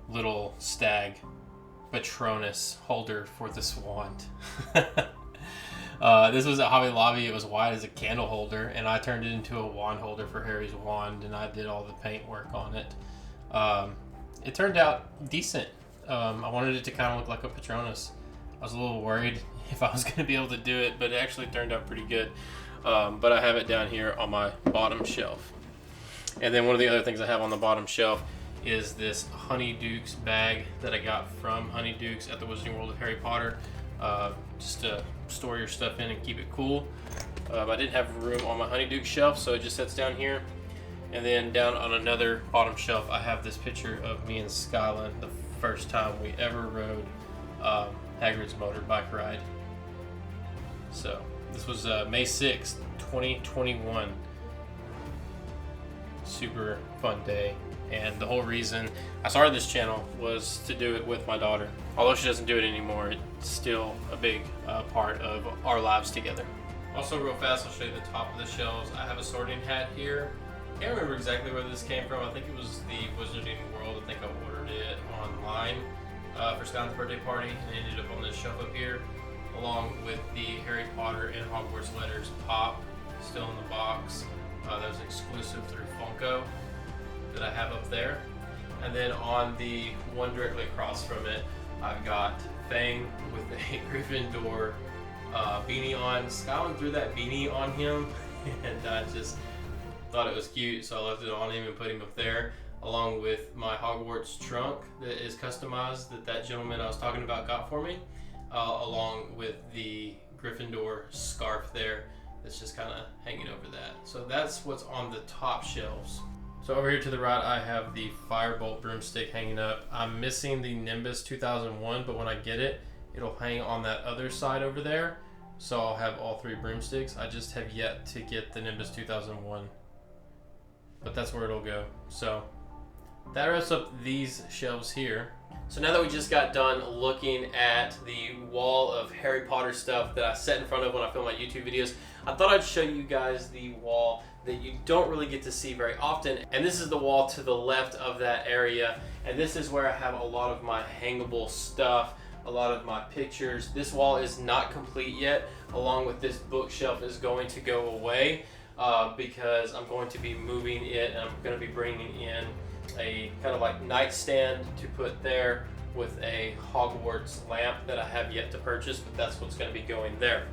little stag Patronus holder for this wand. This was at Hobby Lobby. It was wide as a candle holder, and I turned it into a wand holder for Harry's wand, and I did all the paint work on it. It turned out decent. I wanted it to kind of look like a Patronus. I was a little worried if I was going to be able to do it, but it actually turned out pretty good. But I have it down here on my bottom shelf. And then one of the other things I have on the bottom shelf is this Honeydukes bag that I got from Honeydukes at the Wizarding World of Harry Potter, just to store your stuff in and keep it cool. I didn't have room on my Honeydukes shelf, so it just sits down here. And then down on another bottom shelf, I have this picture of me and Skyland the first time we ever rode Hagrid's motorbike ride. So this was May 6th, 2021. Super fun day. And the whole reason I started this channel was to do it with my daughter. Although she doesn't do it anymore, it's still a big part of our lives together. Also, real fast, I'll show you the top of the shelves. I have a sorting hat here. I can't remember exactly where this came from. I think it was the Wizarding World. I think I ordered it online for Scott's birthday party, and it ended up on this shelf up here, along with the Harry Potter and Hogwarts letters pop, still in the box. That was exclusive through Funko that I have up there. And then on the one directly across from it, I've got Fang with a Gryffindor beanie on. Skyland threw that beanie on him, and I just thought it was cute, so I left it on him and put him up there, along with my Hogwarts trunk that is customized that gentleman I was talking about got for me, along with the Gryffindor scarf there that's just kind of hanging over that. So that's what's on the top shelves. So over here to the right, I have the Firebolt broomstick hanging up. I'm missing the Nimbus 2001, but when I get it, it'll hang on that other side over there. So I'll have all three broomsticks. I just have yet to get the Nimbus 2001, but that's where it'll go. So that wraps up these shelves here. So now that we just got done looking at the wall of Harry Potter stuff that I set in front of when I film my YouTube videos, I thought I'd show you guys the wall that you don't really get to see very often. And this is the wall to the left of that area. And this is where I have a lot of my hangable stuff, a lot of my pictures. This wall is not complete yet, along with this bookshelf is going to go away because I'm going to be moving it, and I'm going to be bringing in a kind of like nightstand to put there with a Hogwarts lamp that I have yet to purchase, but that's what's going to be going there.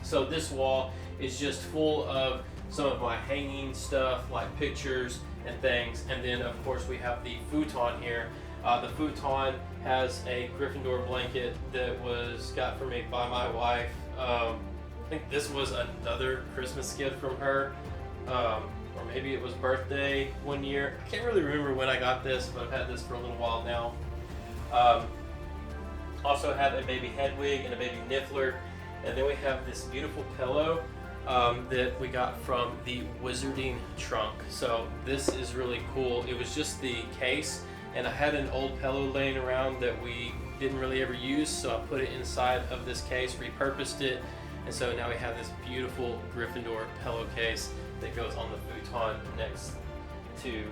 So this wall is just full of some of my hanging stuff like pictures and things, and then of course we have the futon here. The futon has a Gryffindor blanket that was got for me by my wife. I think this was another Christmas gift from her. Or maybe it was birthday one year. I can't really remember when I got this, but I've had this for a little while now. Also have a baby Hedwig and a baby Niffler. And then we have this beautiful pillow that we got from the Wizarding trunk. So this is really cool. It was just the case, and I had an old pillow laying around that we didn't really ever use, so I put it inside of this case, repurposed it, and so now we have this beautiful Gryffindor pillowcase that goes on the futon next to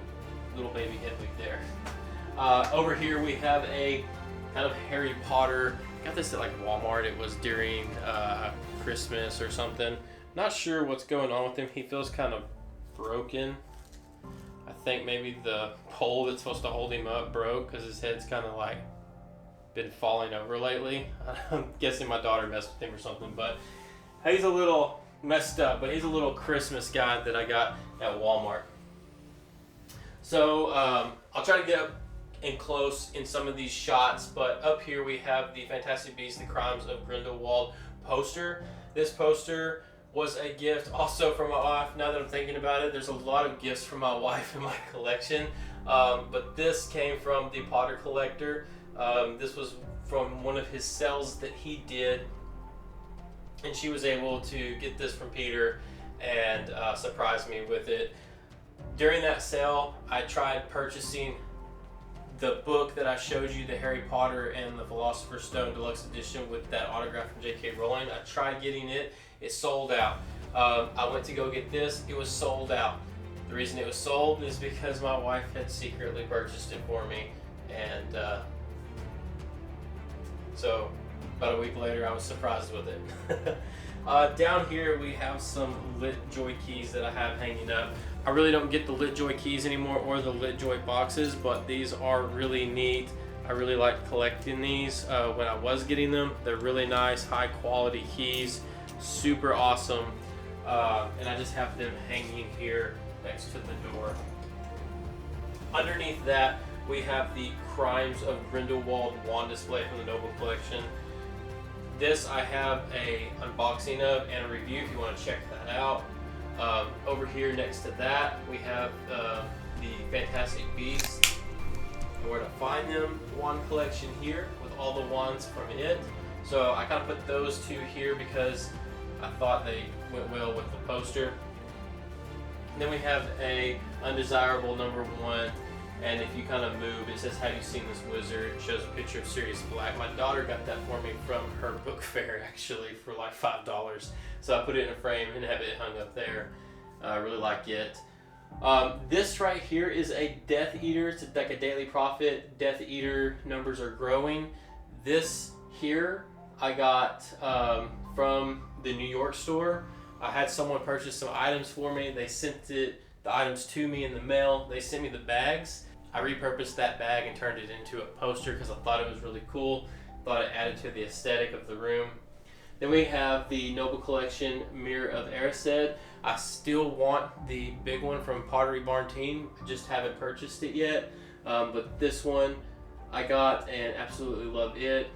little baby Hedwig there. Over here we have a kind of Harry Potter. I got this at like Walmart. It was during Christmas or something. Not sure what's going on with him. He feels kind of broken. I think maybe the pole that's supposed to hold him up broke because his head's kind of like been falling over lately. I'm guessing my daughter messed with him or something, but he's a little messed up, but he's a little Christmas guy that I got at Walmart. So I'll try to get up and close in some of these shots, but up here we have the Fantastic Beasts: The Crimes of Grindelwald poster. This poster was a gift also from my wife. Now that I'm thinking about it, there's a lot of gifts from my wife in my collection. But this came from the Potter Collector. This was from one of his sales that he did. And she was able to get this from Peter and surprise me with it. During that sale, I tried purchasing the book that I showed you, the Harry Potter and the Philosopher's Stone Deluxe Edition with that autograph from J.K. Rowling. I tried getting it. It sold out. I went to go get this. It was sold out. The reason it was sold is because my wife had secretly purchased it for me. And so about a week later, I was surprised with it. Down here, we have some Lit Joy keys that I have hanging up. I really don't get the Lit Joy keys anymore or the Lit Joy boxes, but these are really neat. I really like collecting these when I was getting them. They're really nice, high quality keys, super awesome. And I just have them hanging here next to the door. Underneath that, we have the Crimes of Grindelwald wand display from the Noble Collection. This I have a unboxing of and a review if you want to check that out. Over here next to that, we have the Fantastic Beasts and Where to Find Them wand collection here with all the wands from it. So I kind of put those two here because I thought they went well with the poster. And then we have a undesirable #1, and if you kind of move, it says, "Have you seen this wizard?" It shows a picture of Sirius Black. My daughter got that for me from her book fair, actually, for like $5. So I put it in a frame and have it hung up there. I really like it. This right here is a Death Eater. It's like a Daily Prophet. Death Eater numbers are growing. This here I got from the New York store. I had someone purchase some items for me. They sent the items to me in the mail. They sent me the bags. I repurposed that bag and turned it into a poster because I thought it was really cool. Thought it added to the aesthetic of the room. Then we have the Noble Collection Mirror of Erised. I still want the big one from Pottery Barn Team. I just haven't purchased it yet. But this one I got and absolutely love it.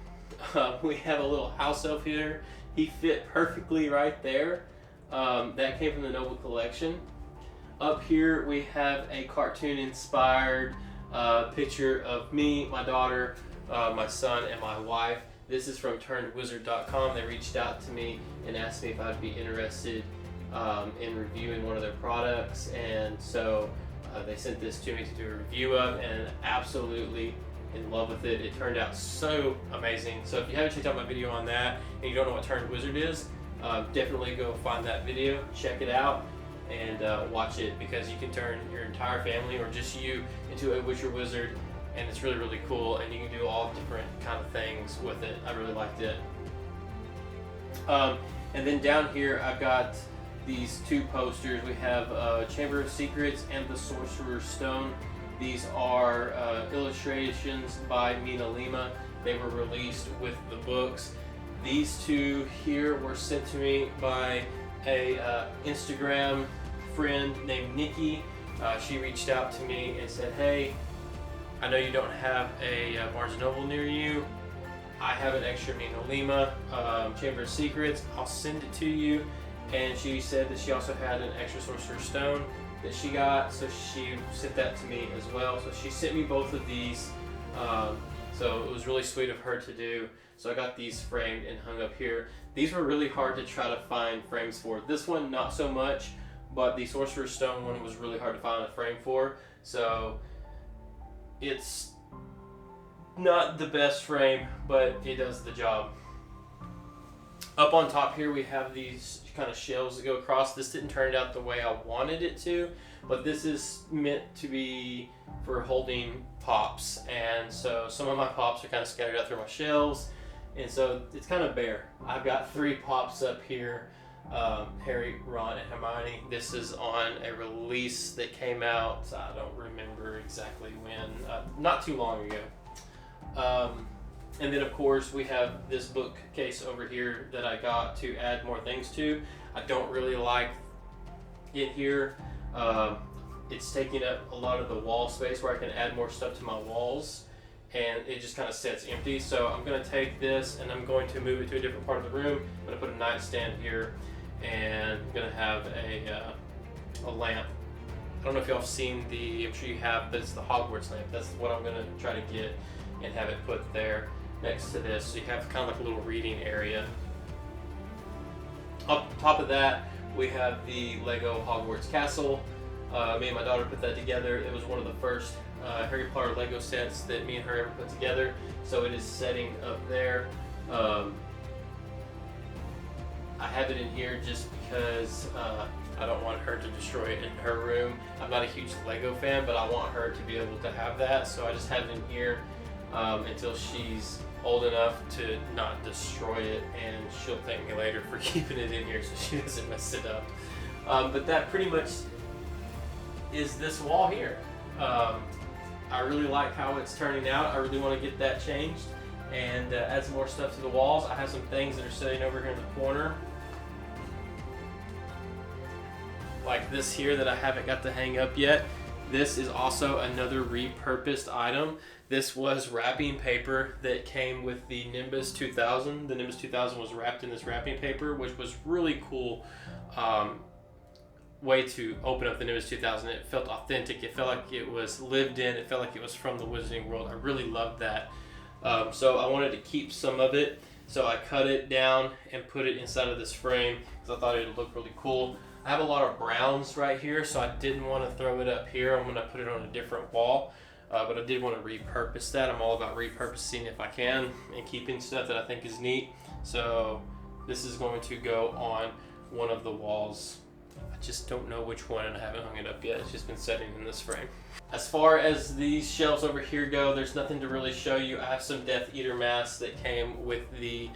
We have a little house elf here. He fit perfectly right there. That came from the Noble Collection. Up here we have a cartoon-inspired picture of me, my daughter, my son, and my wife. This is from turnedwizard.com. They reached out to me and asked me if I'd be interested in reviewing one of their products, and so they sent this to me to do a review of, and absolutely in love with it. It turned out so amazing. So if you haven't checked out my video on that and you don't know what Turned Wizard is, definitely go find that video, check it out, and watch it, because you can turn your entire family or just you into a witch or wizard, and it's really, really cool, and you can do all different kind of things with it. I really liked it. And then down here I've got these two posters. We have Chamber of Secrets and the Sorcerer's Stone. These are illustrations by Mina Lima. They were released with the books. These two here were sent to me by a Instagram friend named Nikki. She reached out to me and said, "Hey, I know you don't have a Barnes & Noble near you. I have an extra Mina Lima Chamber of Secrets. I'll send it to you." And she said that she also had an extra Sorcerer's Stone that she got, so she sent that to me as well. So she sent me both of these. So it was really sweet of her to do. So I got these framed and hung up here. These were really hard to try to find frames for. This one, not so much, but the Sorcerer's Stone one was really hard to find a frame for. So it's not the best frame, but it does the job. Up on top here we have these kind of shelves that go across. This didn't turn out the way I wanted it to, but this is meant to be for holding pops, and so some of my pops are kind of scattered out through my shelves, and so it's kind of bare. I've got 3 pops up here, Harry, Ron, and Hermione. This is on a release that came out, I don't remember exactly when, not too long ago. And then of course we have this bookcase over here that I got to add more things to. I don't really like it here. It's taking up a lot of the wall space where I can add more stuff to my walls, and it just kind of sits empty. So I'm going to take this and I'm going to move it to a different part of the room. I'm going to put a nightstand here, and I'm gonna have a lamp. I don't know if y'all have seen I'm sure you have, but it's the Hogwarts lamp. That's what I'm gonna try to get and have it put there next to this. So you have kind of like a little reading area. Up top of that, we have the Lego Hogwarts Castle. Me and my daughter put that together. It was one of the first Harry Potter Lego sets that me and her ever put together. So it is setting up there. I have it in here just because I don't want her to destroy it in her room. I'm not a huge Lego fan, but I want her to be able to have that. So I just have it in here until she's old enough to not destroy it, and she'll thank me later for keeping it in here so she doesn't mess it up. But that pretty much is this wall here. I really like how it's turning out. I really want to get that changed and add some more stuff to the walls. I have some things that are sitting over here in the corner, like this here that I haven't got to hang up yet. This is also another repurposed item. This was wrapping paper that came with the Nimbus 2000. The Nimbus 2000 was wrapped in this wrapping paper, which was really cool way to open up the Nimbus 2000. It felt authentic. It felt like it was lived in. It felt like it was from the Wizarding World. I really loved that. So I wanted to keep some of it. So I cut it down and put it inside of this frame because I thought it would look really cool. I have a lot of browns right here, so I didn't want to throw it up here. I'm going to put it on a different wall, but I did want to repurpose that. I'm all about repurposing if I can and keeping stuff that I think is neat. So this is going to go on one of the walls. I just don't know which one, and I haven't hung it up yet. It's just been sitting in this frame. As far as these shelves over here go, there's nothing to really show you. I have some Death Eater masks that came with the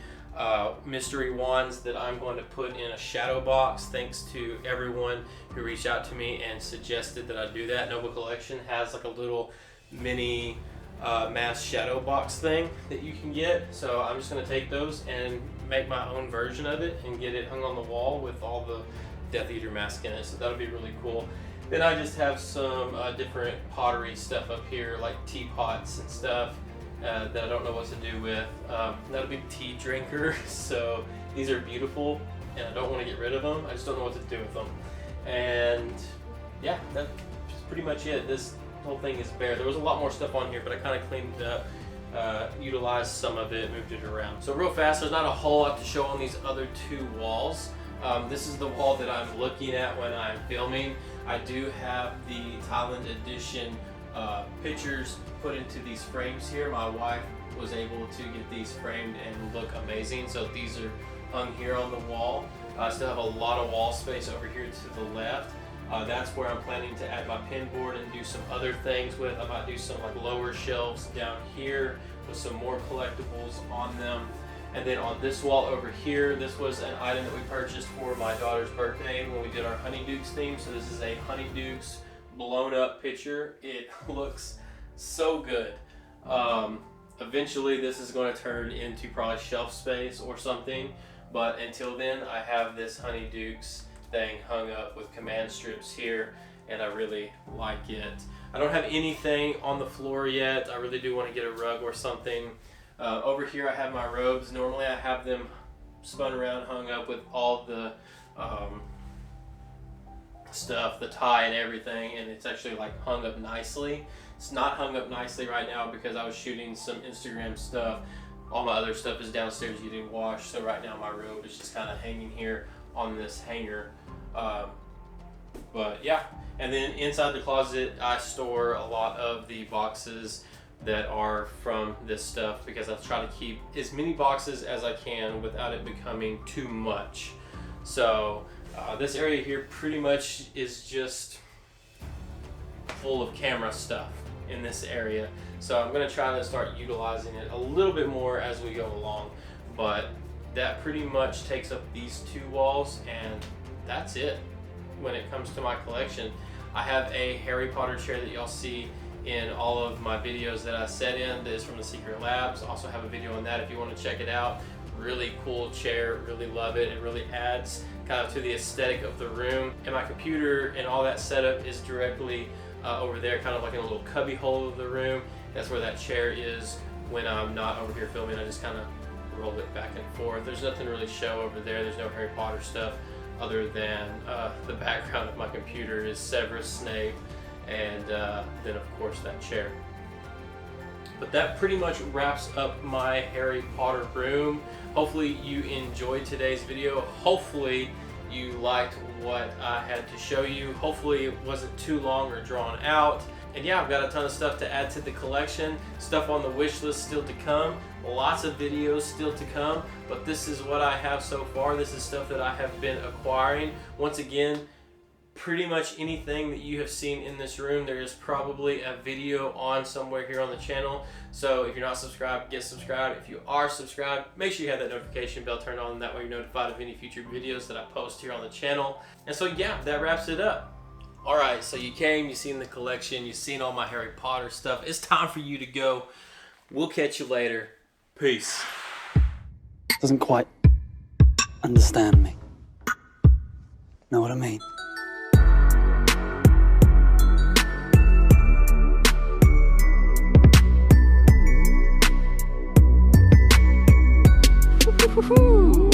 mystery wands that I'm going to put in a shadow box, thanks to everyone who reached out to me and suggested that I do that. Nova Collection has like a little mini mask shadow box thing that you can get, so I'm just going to take those and make my own version of it and get it hung on the wall with all the Death Eater mask in it, so that'll be really cool. Then I just have some different pottery stuff up here, like teapots and stuff that I don't know what to do with. Not a big tea drinker, so these are beautiful and I don't want to get rid of them. I just don't know what to do with them. And yeah, that's pretty much it. This whole thing is bare. There was a lot more stuff on here, but I kind of cleaned it up, utilized some of it, moved it around. So real fast, there's not a whole lot to show on these other two walls. This is the wall that I'm looking at when I'm filming. I do have the Thailand edition pictures put into these frames here. My wife was able to get these framed and look amazing, so these are hung here on the wall. I still have a lot of wall space over here to the left. That's where I'm planning to add my pin board and do some other things with. I might do some like lower shelves down here with some more collectibles on them. And then on this wall over here, this was an item that we purchased for my daughter's birthday when we did our Honeydukes theme. So this is a Honeydukes blown up picture. It looks so good. Eventually this is going to turn into probably shelf space or something. But until then, I have this Honeydukes thing hung up with command strips here, and I really like it. I don't have anything on the floor yet. I really do want to get a rug or something. Over here I have my robes. Normally I have them spun around, hung up with all the stuff, the tie and everything, and it's actually like hung up nicely. It's not hung up nicely right now because I was shooting some Instagram stuff. All my other stuff is downstairs getting washed, so right now my robe is just kind of hanging here on this hanger. But yeah, and then inside the closet I store a lot of the boxes that are from this stuff because I try to keep as many boxes as I can without it becoming too much. So this area here pretty much is just full of camera stuff in this area. So I'm going to try to start utilizing it a little bit more as we go along. But that pretty much takes up these two walls, and that's it when it comes to my collection. I have a Harry Potter chair that y'all see in all of my videos that I set in that is from the Secret Labs. I also have a video on that if you want to check it out. Really cool chair, really love it. It really adds kind of to the aesthetic of the room. And my computer and all that setup is directly over there, kind of like in a little cubby hole of the room. That's where that chair is when I'm not over here filming. I just kind of roll it back and forth. There's nothing really show over there. There's no Harry Potter stuff. other than the background of my computer is Severus Snape, and then of course that chair. But that pretty much wraps up my Harry Potter room. Hopefully you enjoyed today's video. Hopefully you liked what I had to show you. Hopefully it wasn't too long or drawn out. And yeah, I've got a ton of stuff to add to the collection, stuff on the wish list still to come, lots of videos still to come, but this is what I have so far. This is stuff that I have been acquiring. Once again, pretty much anything that you have seen in this room, there is probably a video on somewhere here on the channel. So if you're not subscribed, get subscribed. If you are subscribed, make sure you have that notification bell turned on. That way you're notified of any future videos that I post here on the channel. And so yeah, that wraps it up. Alright, so you came, you've seen the collection, you've seen all my Harry Potter stuff. It's time for you to go. We'll catch you later. Peace. Doesn't quite understand me. Know what I mean? Woohoo!